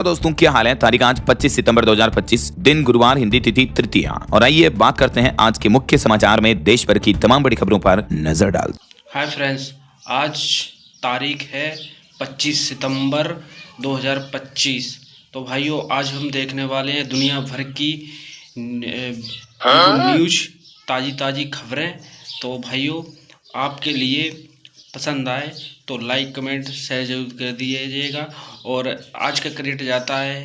दोस्तों क्या हाल है। तारीख आज 25 सितंबर 2025, दिन गुरुवार, हिंदी तिथि तृतीया। और आइए बात करते हैं आज के मुख्य समाचार में देश भर की तमाम बड़ी खबरों पर नजर डाल। हाय फ्रेंड्स, आज तारीख है 25 सितंबर 2025। तो भाइयों, आज हम देखने वाले हैं दुनिया भर की न्यूज, ताज़ी खबरें। तो भाइयों, आपके लिए पसंद आए तो लाइक कमेंट शेयर जरूर कर दीजिएगा। और आज का क्रेडिट जाता है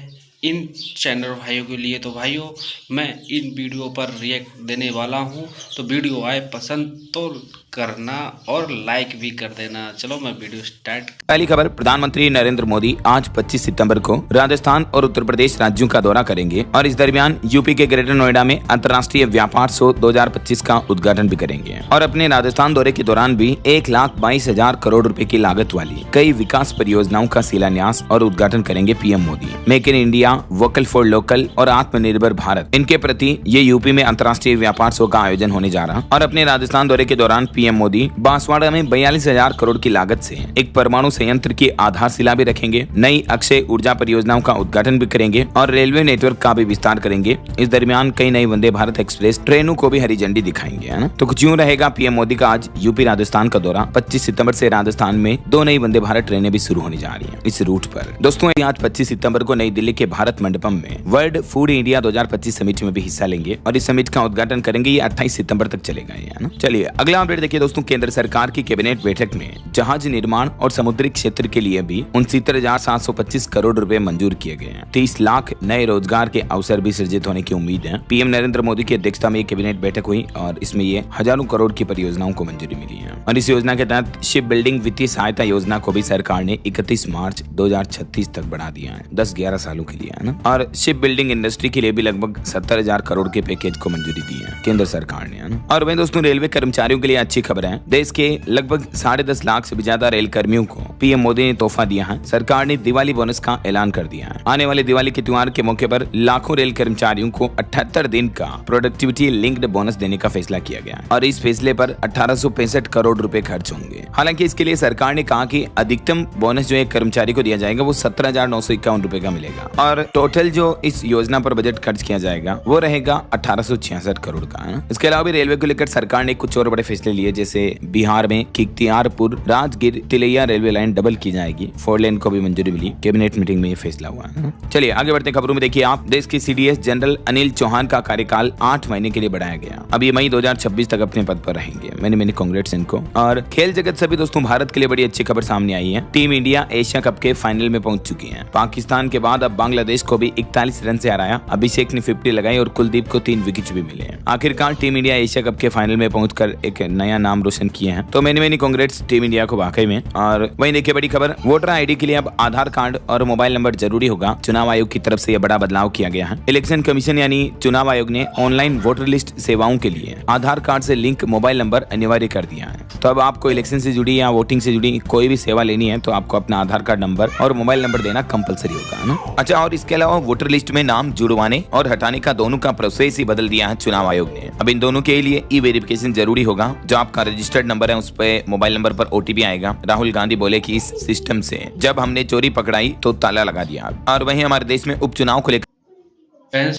इन चैनल भाइयों के लिए। तो भाइयों, मैं इन वीडियो पर रिएक्ट देने वाला हूं, तो वीडियो आए पसंद तो करना और लाइक भी कर देना। चलो मैं वीडियो स्टार्ट। पहली खबर, प्रधानमंत्री नरेंद्र मोदी आज 25 सितंबर को राजस्थान और उत्तर प्रदेश राज्यों का दौरा करेंगे और इस दरमियान यूपी के ग्रेटर नोएडा में अंतर्राष्ट्रीय व्यापार शो 2025 का उद्घाटन भी करेंगे। और अपने राजस्थान दौरे के दौरान भी 1,22,000 करोड़ रुपए की लागत वाली कई विकास परियोजनाओं का शिलान्यास और उद्घाटन करेंगे PM Modi. Make in India, vocal for local और आत्मनिर्भर भारत, इनके प्रति ये यूपी में अंतर्राष्ट्रीय व्यापार शो का आयोजन होने जा रहा। और अपने राजस्थान दौरे के दौरान पीएम मोदी बांसवाड़ा में 42,000 करोड़ की लागत से एक परमाणु संयंत्र की आधारशिला भी रखेंगे, नई अक्षय ऊर्जा परियोजनाओं का उद्घाटन भी करेंगे और रेलवे नेटवर्क का भी विस्तार करेंगे। इस दरमियान कई नई वंदे भारत एक्सप्रेस ट्रेनों को भी हरी झंडी दिखाएंगे, है ना। तो कुछ यूं रहेगा पीएम मोदी का आज यूपी राजस्थान का दौरा। 25 सितंबर से राजस्थान में 2 नई वंदे भारत ट्रेनें भी शुरू होने जा रही हैं इस रूट पर। दोस्तों, आज 25 सितंबर को नई दिल्ली के भारत मंडपम में वर्ल्ड फूड इंडिया 2025 समिट में भी हिस्सा लेंगे और इस समिट का उद्घाटन करेंगे। ये 28 सितंबर तक चलेगा, है ना। चलिए अगला अपडेट देखिए दोस्तों। केंद्र सरकार की कैबिनेट बैठक में जहाज निर्माण और समुद्री क्षेत्र के लिए भी 69,725 करोड़ रुपए मंजूर किए गए हैं। 30 लाख नए रोजगार के अवसर भी सृजित होने की उम्मीद है। पीएम नरेंद्र मोदी की अध्यक्षता में कैबिनेट बैठक हुई और इसमें ये हजारों करोड़ की परियोजनाओं को मंजूरी मिली है। और इस योजना के तहत शिप बिल्डिंग वित्तीय सहायता योजना को भी सरकार ने 31 मार्च 2036 तक बढ़ा दिया है, 10-11 सालों के लिए, है ना। और शिप बिल्डिंग इंडस्ट्री के लिए भी लगभग 70,000 करोड़ के पैकेज को मंजूरी दी है केंद्र सरकार ने, है ना। और वहीं दोस्तों, रेलवे कर्मचारियों के लिए अच्छी खबर है। देश के लगभग 10.5 लाख से भी ज्यादा रेल कर्मियों को पीएम मोदी ने तोहफा दिया है। सरकार ने दिवाली बोनस का ऐलान कर दिया है। आने वाले दिवाली के त्योहार के मौके पर लाखों रेल कर्मचारियों को 78 दिन का प्रोडक्टिविटी लिंक्ड बोनस देने का फैसला किया गया है और इस फैसले पर 1865 करोड़ रुपए खर्च होंगे। हालांकि इसके लिए सरकार ने कहा कि अधिकतम बोनस जो एक कर्मचारी को दिया जाएगा वो 17,951 रुपए का मिलेगा और टोटल जो इस योजना पर बजट खर्च किया जाएगा वो रहेगा 1866 करोड़ का, है। इसके अलावा भी रेलवे को लेकर सरकार ने कुछ और बड़े फैसले लिए, जैसे बिहार में Bakhtiyarpur Rajgir Tilaiya railway line double की जाएगी। 4 लेन को भी मंजूरी मिली। कैबिनेट मीटिंग में ये फैसला हुआ है। चलिए आगे बढ़ते खबरों में। देखिए आप, देश के सीडीएस जनरल अनिल चौहान का कार्यकाल 8 महीने के लिए बढ़ाया गया। अब ये मई 2026 तक अपने पद पर रहेंगे। मैंने कांग्रेट्स इनको। और खेल जगत से भी दोस्तों भारत के लिए बड़ी अच्छी खबर सामने आई है। टीम इंडिया एशिया कप के फाइनल में पहुंच चुकी है। पाकिस्तान के बाद अब बांग्लादेश को भी 41 रन से हराया। अभिषेक ने 50 लगाई और कुलदीप को 3 विकेट भी मिले। आखिरकार टीम इंडिया एशिया कप के फाइनल में पहुंचकर एक नया नाम रोशन किए हैं। तो मैंने कांग्रेट्स टीम इंडिया को वाकई में। और वहीं देखिए बड़ी खबर, वोटर आईडी के लिए अब आधार कार्ड और मोबाइल नंबर जरूरी होगा। चुनाव आयोग की तरफ से यह बड़ा बदलाव किया गया है। इलेक्शन कमीशन यानी चुनाव आयोग ने ऑनलाइन वोटर लिस्ट सेवाओं के लिए आधार कार्ड से लिंक मोबाइल नंबर अनिवार्य कर दिया है। तो अब आपको इलेक्शन से जुड़ी या वोटिंग से जुड़ी कोई भी सेवा लेनी है तो आपको अपना आधार कार्ड नंबर और मोबाइल नंबर देना कंपलसरी होगा, है ना। अच्छा, और इसके अलावा वोटर लिस्ट में नाम जुड़वाने और हटाने का दोनों का प्रोसेस ही बदल दिया है चुनाव आयोग ने। अब इन दोनों के लिए ई वेरिफिकेशन जरूरी होगा। जो आपका रजिस्टर्ड नंबर है उस पर मोबाइल नंबर पर ओटीपी आएगा। राहुल गांधी बोले कि इस सिस्टम से जब हमने चोरी पकड़ाई तो ताला लगा दिया। और वहीं हमारे देश में उपचुनाव को लेकर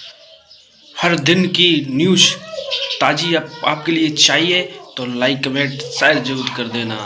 हर दिन की न्यूज ताजी आपके लिए चाहिए तो लाइक कमेंट शेयर जरूर कर देना।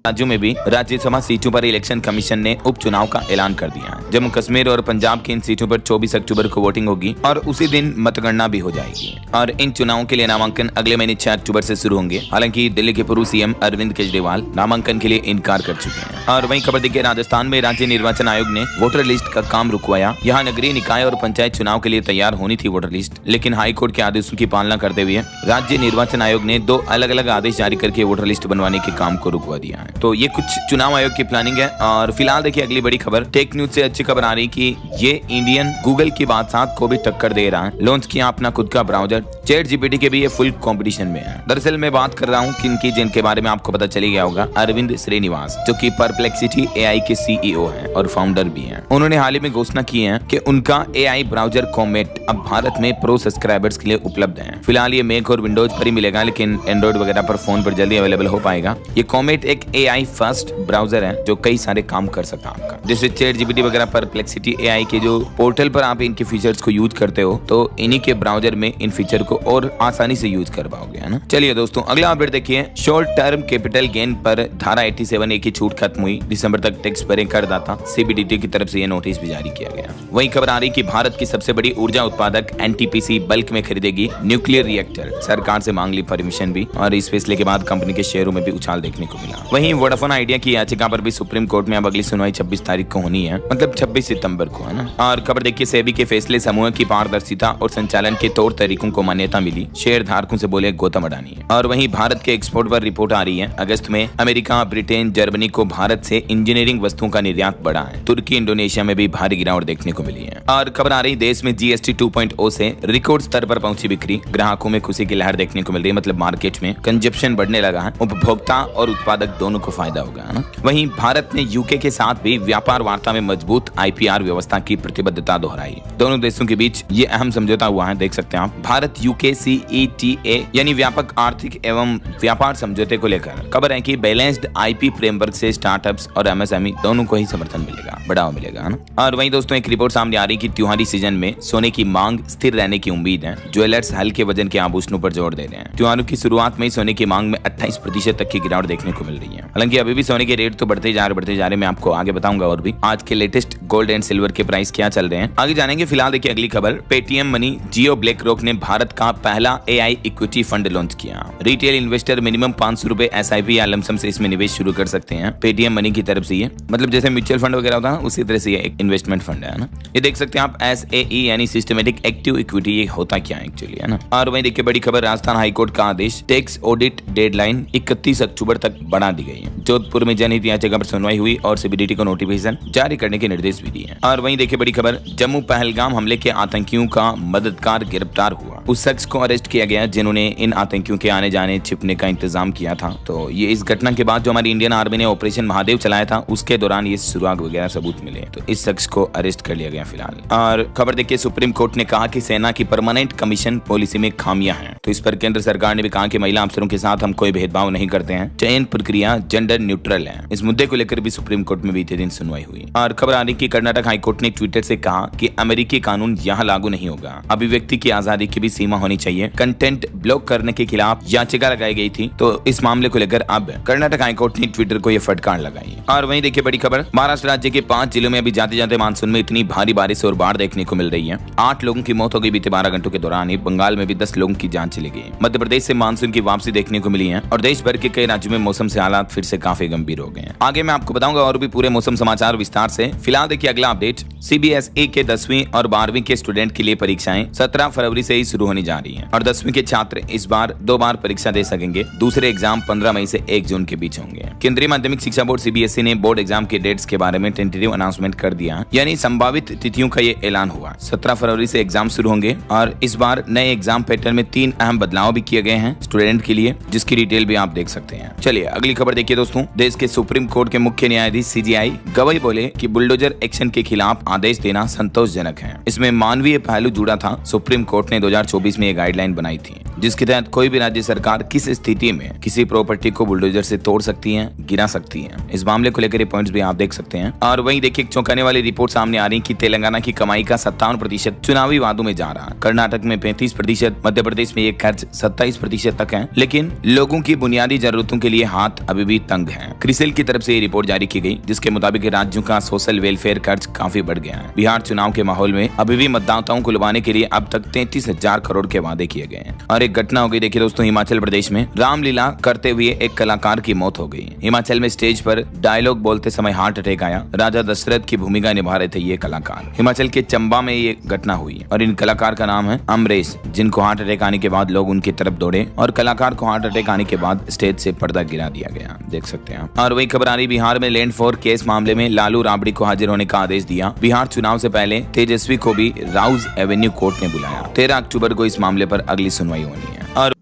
राज्यों में भी राज्यसभा सीटों पर इलेक्शन कमीशन ने उपचुनाव का ऐलान कर दिया है। जम्मू कश्मीर और पंजाब की इन सीटों पर 24 अक्टूबर को वोटिंग होगी और उसी दिन मतगणना भी हो जाएगी। और इन चुनावों के लिए नामांकन अगले महीने 6 अक्टूबर से शुरू होंगे। हालांकि दिल्ली के पूर्व सीएम अरविंद केजरीवाल नामांकन के लिए इनकार कर चुके हैं। और वहीं खबर देखिए, राजस्थान में राज्य निर्वाचन आयोग ने वोटर लिस्ट का काम रुकवाया। यहाँ नगरीय निकाय और पंचायत चुनाव के लिए तैयार होनी थी वोटर लिस्ट, लेकिन हाईकोर्ट के आदेशों की पालना करते हुए राज्य निर्वाचन आयोग ने 2 अलग अलग आदेश जारी करके वोटर लिस्ट बनवाने के काम को रुकवा दिया है। तो ये कुछ चुनाव आयोग की प्लानिंग है। और फिलहाल देखिए अगली बड़ी खबर, टेक न्यूज से अच्छी खबर आ रही कि ये इंडियन गूगल की बादशाह को भी टक्कर दे रहा है। लॉन्च किया अपना खुद का ब्राउजर। चैट जीपीटी के भी ये फुल कंपटीशन में है। दरअसल मैं बात कर रहा हूँ किनकी, जिनके बारे में आपको पता चली गया होगा। अरविंद श्रीनिवास, जो कि परप्लेक्सिटी एआई के सीईओ हैं और फाउंडर भी हैं। उन्होंने हाल ही में घोषणा की है कि उनका एआई ब्राउजर कॉमेट अब भारत में प्रो सब्सक्राइबर्स के लिए उपलब्ध है। फिलहाल ये मैक और विंडोज पर ही मिलेगा, लेकिन एंड्रॉइड वगैरह पर फोन पर जल्दी अवेलेबल हो पाएगा। ये कॉमेट एक AI फर्स्ट ब्राउजर है जो कई सारे काम कर सकता है आपका। जैसे ChatGPT वगैरह, परप्लेक्सिटी AI के जो पोर्टल पर आप इनके फीचर्स को यूज करते हो तो इन्हीं के ब्राउजर में इन फीचर को और आसानी से यूज कर पाओगे, है ना। चलिए दोस्तों, अगला अपडेट देखिए। शॉर्ट टर्म कैपिटल गेन पर धारा 87A की छूट खत्म हुई। दिसंबर तक टैक्स भरें करदाता। CBDT की तरफ से यह नोटिस भी जारी किया गया। वहीं खबर आ रही कि भारत की सबसे बड़ी ऊर्जा उत्पादक NTPC बल्क में खरीदेगी न्यूक्लियर रिएक्टर। सरकार से मांग ली परमिशन भी, और इस फैसले के बाद कंपनी के शेयरों में भी उछाल देखने को मिला। वहीं वोडाफोन आइडिया की याचिका पर भी सुप्रीम कोर्ट में अब अगली सुनवाई 26 तारीख को होनी है, मतलब 26 सितंबर को, है ना। और खबर देखिए, सेबी के फैसले समूह की पारदर्शिता और संचालन के तौर तरीकों को मान्यता मिली। शेयर धारकों से बोले गौतम अडानी। और वहीं भारत के एक्सपोर्ट पर रिपोर्ट आ रही है। अगस्त में अमेरिका, ब्रिटेन, जर्मनी को भारत से इंजीनियरिंग वस्तुओं का निर्यात बढ़ा है। तुर्की, इंडोनेशिया में भी भारी गिरावट देखने को मिली है। और खबर आ रही, देश में GST 2.0 से रिकॉर्ड स्तर पर पहुंची बिक्री। ग्राहकों में खुशी की लहर देखने को मिल रही है, मतलब मार्केट में कंजप्शन बढ़ने लगा है। उपभोक्ता और उत्पादक दोनों को फायदा होगा, है ना। वहीं भारत ने यूके के साथ भी व्यापार वार्ता में मजबूत IPR व्यवस्था की प्रतिबद्धता दोहराई। दोनों देशों के बीच ये अहम समझौता हुआ है, देख सकते हैं आप। भारत यूके CETA यानी व्यापक आर्थिक एवं व्यापार समझौते को लेकर खबर है कि बैलेंस्ड IP फ्रेमवर्क से स्टार्टअप्स और MSME दोनों को ही समर्थन मिलेगा, बढ़ावा मिलेगा, है ना। और वहीं दोस्तों, एक रिपोर्ट सामने आ रही कि त्योहारी सीजन में सोने की मांग स्थिर रहने की उम्मीद है। ज्वेलर्स हल्के वजन के आभूषणों पर जोर दे रहे हैं। त्योहारों की शुरुआत में ही सोने की मांग में 28% तक की गिरावट देखने को मिल रही है। हालांकि अभी भी सोने के रेट तो बढ़ते जा रहे, मैं आपको आगे बताऊंगा। और भी आज के लेटेस्ट गोल्ड एंड सिल्वर के प्राइस क्या चल रहे हैं आगे जानेंगे। फिलहाल देखिए अगली खबर। पेटीएम मनी, जियो, ब्लैक रॉक ने भारत का पहला AI इक्विटी फंड लॉन्च किया। रिटेल इन्वेस्टर मिनिमम 500 रुपए SIP या लमसम से इसमें निवेश शुरू कर सकते हैं। पेटीएम मनी की तरफ से ये, मतलब जैसे म्यूचुअल फंड वगैरह होता है उसी तरह से ये एक इन्वेस्टमेंट फंड है ना। ये देख सकते हैं आप, SAE यानी सिस्टमेटिक एक्टिव इक्विटी। ये होता क्या है एक्चुअली, है ना। और वहीं देखिए बड़ी खबर, राजस्थान हाईकोर्ट का आदेश, टैक्स ऑडिट डेडलाइन 31 अक्टूबर तक बढ़ा दी गई है। जोधपुर में जनहित याचिका पर सुनवाई हुई और CBDT को नोटिफिकेशन जारी करने के निर्देश भी दिए। और वहीं देखिए बड़ी खबर, जम्मू पहलगाम हमले के आतंकियों का मददगार गिरफ्तार हुआ। उस शख्स को अरेस्ट किया गया जिन्होंने इन आतंकियों के आने जाने छिपने का इंतजाम किया था। तो ये इस घटना के बाद जो हमारी इंडियन आर्मी ने ऑपरेशन महादेव चलाया था उसके दौरान ये सुराग वगैरह सबूत मिले, तो इस शख्स को अरेस्ट कर लिया गया फिलहाल। और खबर देखिए, सुप्रीम कोर्ट ने कहा कि सेना की परमानेंट कमीशन पॉलिसी में खामियां हैं। तो इस पर केंद्र सरकार ने भी कहा कि महिला अफसरों के साथ हम कोई भेदभाव नहीं करते हैं, चयन प्रक्रिया जेंडर न्यूट्रल है। इस मुद्दे को लेकर भी सुप्रीम कोर्ट में बीते दिन सुनवाई हुई। और खबर आ रही कि कर्नाटक हाईकोर्ट ने ट्विटर से कहा कि अमेरिकी कानून यहाँ लागू नहीं होगा। अभिव्यक्ति की आजादी की भी सीमा होनी चाहिए। कंटेंट ब्लॉक करने के खिलाफ याचिका लगाई गई थी, तो इस मामले को लेकर अब कर्नाटक हाईकोर्ट ने ट्विटर को यह फटकार लगाई। और वहीं देखिए बड़ी खबर, महाराष्ट्र राज्य के 5 जिलों में अभी जाते जाते मानसून में इतनी भारी बारिश और बाढ़ देखने को मिल रही है। 8 लोगों की मौत हो गई बीते 12 घंटों के दौरान ही। बंगाल में भी 10 लोगों की जान चली गई। मध्य प्रदेश से मानसून की वापसी देखने को मिली है और देश भर के कई राज्यों में मौसम से हालात फिर से काफी गंभीर हो गए हैं। आगे मैं आपको बताऊंगा और भी पूरे मौसम समाचार विस्तार से। फिलहाल देखिए अगला अपडेट, CBSE के 10वीं और 12वीं के स्टूडेंट के लिए परीक्षाएं 17 फरवरी से ही शुरू होने जा रही हैं और 10वीं के छात्र इस बार 2 बार परीक्षा दे सकेंगे। दूसरे एग्जाम 15 मई से 1 जून के बीच होंगे। केंद्रीय माध्यमिक शिक्षा बोर्ड CBSE ने बोर्ड एग्जाम के डेट्स के बारे में टेंटेटिव अनाउंसमेंट कर दिया, यानी संभावित तिथियों का ये ऐलान हुआ। 17 फरवरी से एग्जाम शुरू होंगे और इस बार नए एग्जाम पैटर्न में 3 अहम बदलाव भी किए गए हैं स्टूडेंट के लिए, जिसकी डिटेल भी आप देख सकते हैं। चलिए अगली खबर देखिए दोस्तों। देश के सुप्रीम कोर्ट के मुख्य न्यायाधीश CJI गवाई बोले कि बुलडोजर एक्शन के खिलाफ आदेश देना संतोषजनक है। इसमें मानवीय पहलू जुड़ा था। सुप्रीम कोर्ट ने 2024 में ये गाइडलाइन बनाई थी, जिसके तहत कोई भी राज्य सरकार किस स्थिति में किसी प्रॉपर्टी को बुलडोजर से तोड़ सकती है, गिरा सकती है। इस मामले को लेकर ये पॉइंट्स भी आप देख सकते हैं। और वहीं देखिए एक चौंकाने वाली रिपोर्ट सामने आ रही कि तेलंगाना की कमाई का 57% चुनावी वादों में जा रहा। कर्नाटक में 35%, मध्य प्रदेश में ये खर्च 27% तक है, लेकिन लोगों की बुनियादी जरूरतों के लिए हाथ अभी भी तंग है। क्रिसिल की तरफ से ये रिपोर्ट जारी की गई, जिसके मुताबिक राज्यों का सोशल वेलफेयर खर्च काफी बढ़ गया है। बिहार चुनाव के माहौल में अभी भी मतदाताओं को लुभाने के लिए अब तक 33,000 करोड़ के वादे किए गए हैं। और एक घटना हो गई देखिए दोस्तों, हिमाचल प्रदेश में रामलीला करते हुए एक कलाकार की मौत हो गई। हिमाचल में स्टेज पर डायलॉग बोलते समय हार्ट अटैक आया। राजा दशरथ की भूमिका निभा रहे थे ये कलाकार। हिमाचल के चंबा में ये घटना हुई और इन कलाकार का नाम है अमरेश, जिनको हार्ट अटैक आने के बाद लोग उनकी तरफ दौड़े और कलाकार को हार्ट अटैक आने के बाद स्टेज से पर्दा गिरा दिया गया, देख सकते हैं। और वही खबर आ रही, बिहार में लैंड फॉर केस मामले में लालू राबड़ी को हाजिर होने का आदेश दिया। बिहार चुनाव से पहले तेजस्वी को भी राउज एवेन्यू कोर्ट ने बुलाया। 13 अक्टूबर को इस मामले पर अगली सुनवाई होनी है। और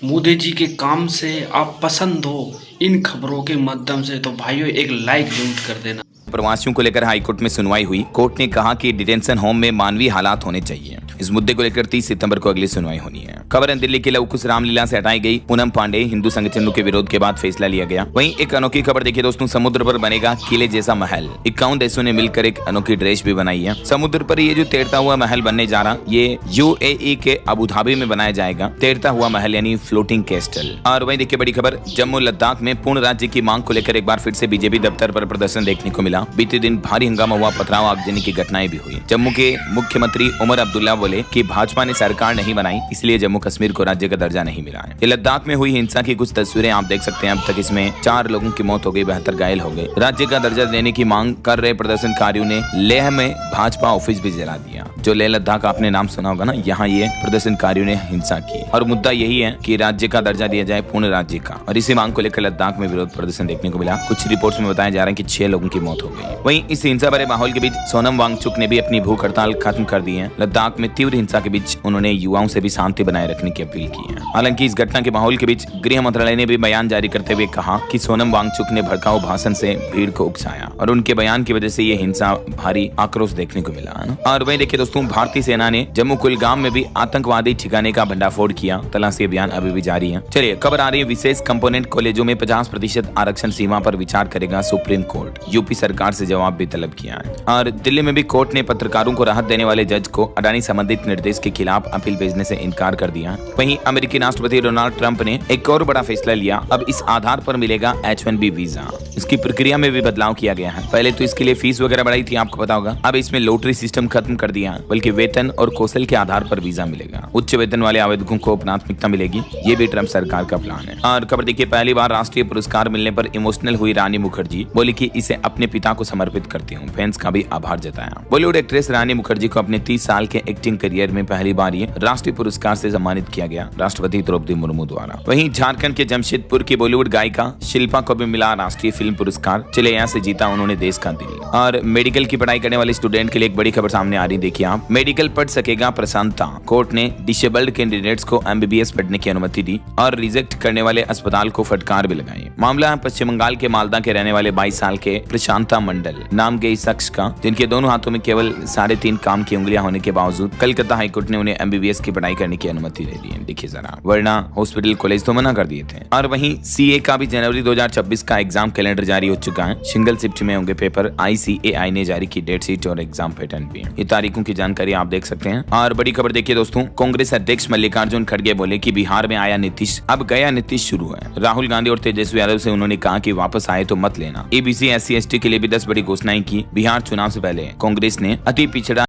मोदी जी के काम से आप पसंद हो इन खबरों के माध्यम से तो भाइयों एक लाइक जरूर कर देना। प्रवासियों को लेकर हाईकोर्ट में सुनवाई हुई। कोर्ट ने कहा कि डिटेंशन होम में मानवीय हालात होने चाहिए इस मुद्दे को लेकर 30 सितंबर को अगली सुनवाई होनी है। खबर है दिल्ली के लव कुश रामलीला से हटाई गई पूनम पांडे, हिंदू संगठनों के विरोध के बाद फैसला लिया गया। वहीं एक अनोखी खबर देखिए दोस्तों, समुद्र पर बनेगा किले जैसा महल। 51 देशों ने मिलकर एक अनोखी ड्रेस भी बनाई है। समुद्र पर ये जो तैरता हुआ महल बनने जा रहा, ये UAE के अबू धाबी में बनाया जाएगा। तैरता हुआ महल यानी फ्लोटिंग कैस्टल। और वहीं देखिए बड़ी खबर, जम्मू लद्दाख में पूर्ण राज्य की मांग को लेकर एक बार फिर से बीजेपी दफ्तर पर प्रदर्शन देखने को मिला। बीते दिन भारी हंगामा हुआ, पथराव, आगजनी की घटनाएं भी हुई। जम्मू के मुख्यमंत्री उमर अब्दुल्ला बोले कि भाजपा ने सरकार नहीं बनाई, इसलिए जम्मू कश्मीर को राज्य का दर्जा नहीं मिला है। ये लद्दाख में हुई हिंसा की कुछ तस्वीरें आप देख सकते हैं। अब तक इसमें 4 लोगों की मौत हो गई, 72 घायल हो गए। राज्य का दर्जा देने की मांग कर रहे प्रदर्शनकारियों ने लेह में भाजपा ऑफिस भी जला दिया। जो लेह लद्दाख आपने नाम सुना होगा ना, यहाँ ये प्रदर्शनकारियों ने हिंसा की और मुद्दा यही है कि राज्य का दर्जा दिया जाए पूर्ण राज्य का। और इसी मांग को लेकर लद्दाख में विरोध प्रदर्शन देखने को मिला। कुछ रिपोर्ट्स में बताया जा रहा है कि 6 लोगों की मौत हो गई। वहीं इस हिंसा भरे माहौल के बीच सोनम वांगचुक ने भी अपनी भूख हड़ताल खत्म कर दी है। लद्दाख में तीव्र हिंसा के बीच उन्होंने युवाओं से भी शांति बनाए रखने की अपील की है। हालांकि इस घटना के माहौल के बीच गृह मंत्रालय ने भी बयान जारी करते हुए कहा कि सोनम वांगचुक ने भड़काऊ भाषण से भीड़ को उकसाया और उनके बयान की वजह से ये हिंसा भारी आक्रोश देखने को मिला है। और वहीं देखिए दोस्तों, भारतीय सेना ने जम्मू कुलगाम में भी आतंकवादी ठिकाने का भंडाफोड़ किया। तलाशी अभियान अभी भी जारी है। चलिए खबर आ रही है, विशेष कंपोनेंट कॉलेजों में 50% आरक्षण सीमा पर विचार करेगा सुप्रीम कोर्ट। यूपी सरकार से जवाब भी तलब किया है। और दिल्ली में भी कोर्ट ने पत्रकारों को राहत देने वाले जज को अडानी संबंधित निर्देश के खिलाफ अपील भेजने से इनकार कर दिया। वहीं अमेरिकी राष्ट्रपति डोनाल्ड ट्रंप ने एक और बड़ा फैसला लिया। अब इस आधार पर मिलेगा H1B वीजा। इसकी प्रक्रिया में भी बदलाव किया गया है। पहले तो इसके लिए फीस वगैरह बढ़ाई थी, आपको पता होगा। अब इसमें लॉटरी सिस्टम खत्म कर दिया, बल्कि वेतन और कौशल के आधार पर वीजा मिलेगा। उच्च वेतन वाले आवेदकों को प्राथमिकता मिलेगी। ये भी ट्रंप सरकार का प्लान है। और खबर देखिए, पहली बार राष्ट्रीय पुरस्कार मिलने पर इमोशनल हुई रानी मुखर्जी। बोली कि इसे अपने पिता को समर्पित करती हूँ। फैंस का भी आभार जताया। बॉलीवुड एक्ट्रेस रानी मुखर्जी को अपने 30 साल के एक्टिंग करियर में पहली बार ये राष्ट्रीय पुरस्कार से सम्मानित किया गया, राष्ट्रपति द्रौपदी मुर्मू द्वारा। वहीं झारखंड के जमशेदपुर की बॉलीवुड गायिका शिल्पा को भी मिला राष्ट्रीय फिल्म पुरस्कार। चले यहाँ से जीता उन्होंने देश का दिल। और मेडिकल की पढ़ाई करने वाले स्टूडेंट के लिए एक बड़ी खबर सामने आ रही, देखिए आप। मेडिकल पढ़ सकेगा प्रशांता। कोर्ट ने डिसेबल्ड कैंडिडेट्स को MBBS पढ़ने की अनुमति दी और रिजेक्ट करने वाले अस्पताल को फटकार भी लगाई। मामला है पश्चिम बंगाल के मालदा के रहने वाले 22 साल के प्रशांता मंडल नाम के इस शख्स का, जिनके दोनों हाथों में केवल 3.5 काम की उंगलियां होने के बावजूद कलकत्ता हाईकोर्ट ने उन्हें MBBS की पढ़ाई करने की अनुमति दे दी है। देखिए जरा, वरना हॉस्पिटल कॉलेज तो मना कर दिए थे। और वहीं CA का भी जनवरी 2026 का एग्जाम कैलेंडर जारी हो चुका है। सिंगल शिफ्ट में होंगे पेपर। ICAI ने जारी की डेट शीट और एग्जाम पैटर्न भी। ये तारीखों की जानकारी आप देख सकते हैं। और बड़ी खबर देखिए दोस्तों, कांग्रेस अध्यक्ष मल्लिकार्जुन खड़गे बोले कि बिहार में आया नीतीश, अब गया नीतीश शुरू है। राहुल गांधी और तेजस्वी यादव से उन्होंने कहा कि वापस आए तो मत लेना। ABC SC ST के लिए भी 10 बड़ी घोषणाएं की। बिहार चुनाव से पहले कांग्रेस ने अति पिछड़ा